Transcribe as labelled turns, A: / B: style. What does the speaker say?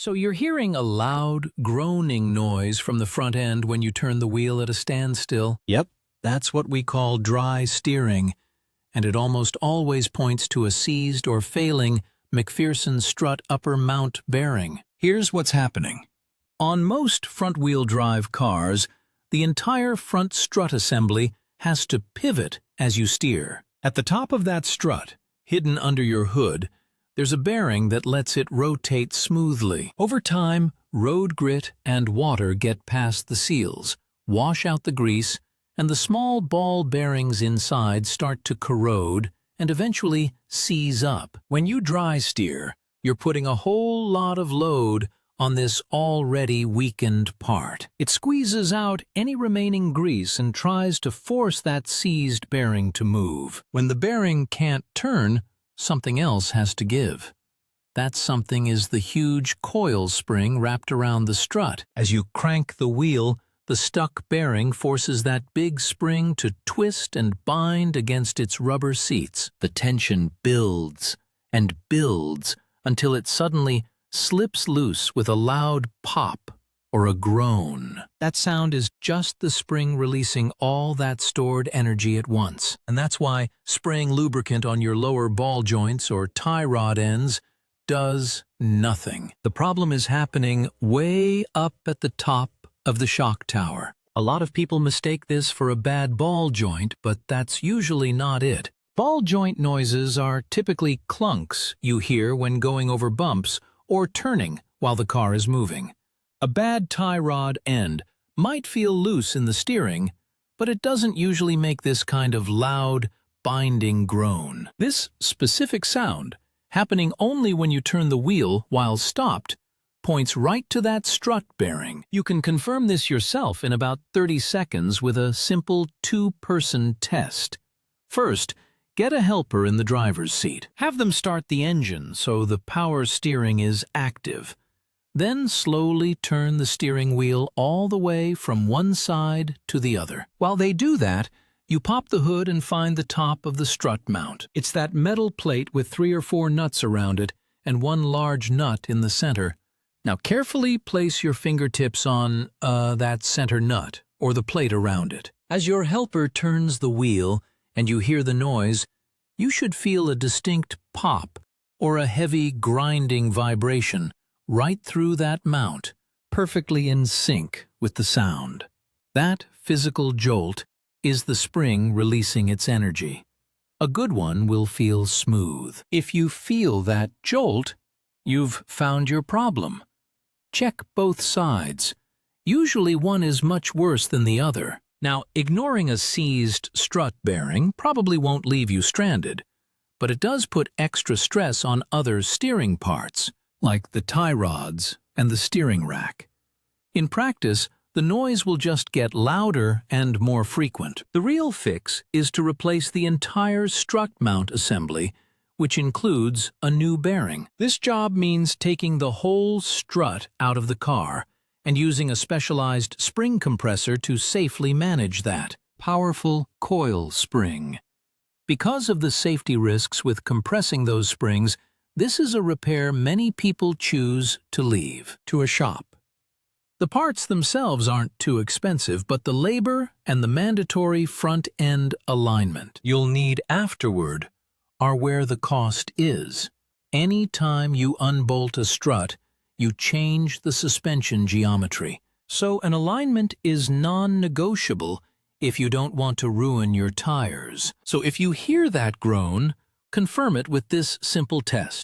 A: So you're hearing a loud, groaning noise from the front end when you turn the wheel at a standstill? Yep, that's what we call dry steering, and it almost always points to a seized or failing MacPherson strut upper mount bearing. Here's what's happening. On most front-wheel drive cars, the entire front strut assembly has to pivot as you steer. At the top of that strut, hidden under your hood, there's a bearing that lets it rotate smoothly. Over time, road grit and water get past the seals, wash out the grease, and the small ball bearings inside start to corrode and eventually seize up. When you dry steer, you're putting a whole lot of load on this already weakened part. It squeezes out any remaining grease and tries to force that seized bearing to move. When the bearing can't turn, something else has to give. That something is the huge coil spring wrapped around the strut. As you crank the wheel, the stuck bearing forces that big spring to twist and bind against its rubber seats. The tension builds and builds until it suddenly slips loose with a loud pop or a groan. That sound is just the spring releasing all that stored energy at once. And that's why spraying lubricant on your lower ball joints or tie rod ends does nothing. The problem is happening way up at the top of the shock tower. A lot of people mistake this for a bad ball joint, but that's usually not it. Ball joint noises are typically clunks you hear when going over bumps or turning while the car is moving. A bad tie rod end might feel loose in the steering, but it doesn't usually make this kind of loud, binding groan. This specific sound, happening only when you turn the wheel while stopped, points right to that strut bearing. You can confirm this yourself in about 30 seconds with a simple two-person test. First, get a helper in the driver's seat. Have them start the engine so the power steering is active. Then slowly turn the steering wheel all the way from one side to the other. While they do that, you pop the hood and find the top of the strut mount. It's that metal plate with 3 or 4 nuts around it and one large nut in the center. Now carefully place your fingertips on that center nut or the plate around it. As your helper turns the wheel and you hear the noise, you should feel a distinct pop or a heavy grinding vibration right through that mount, perfectly in sync with the sound. That physical jolt is the spring releasing its energy. A good one will feel smooth. If you feel that jolt, you've found your problem. Check both sides. Usually one is much worse than the other. Now, ignoring a seized strut bearing probably won't leave you stranded, but it does put extra stress on other steering parts, like the tie rods and the steering rack. In practice, the noise will just get louder and more frequent. The real fix is to replace the entire strut mount assembly, which includes a new bearing. This job means taking the whole strut out of the car and using a specialized spring compressor to safely manage that. Powerful coil spring. Because of the safety risks with compressing those springs, this is a repair many people choose to leave to a shop. The parts themselves aren't too expensive, but the labor and the mandatory front-end alignment you'll need afterward are where the cost is. Any time you unbolt a strut, you change the suspension geometry. So an alignment is non-negotiable if you don't want to ruin your tires. So if you hear that groan, confirm it with this simple test.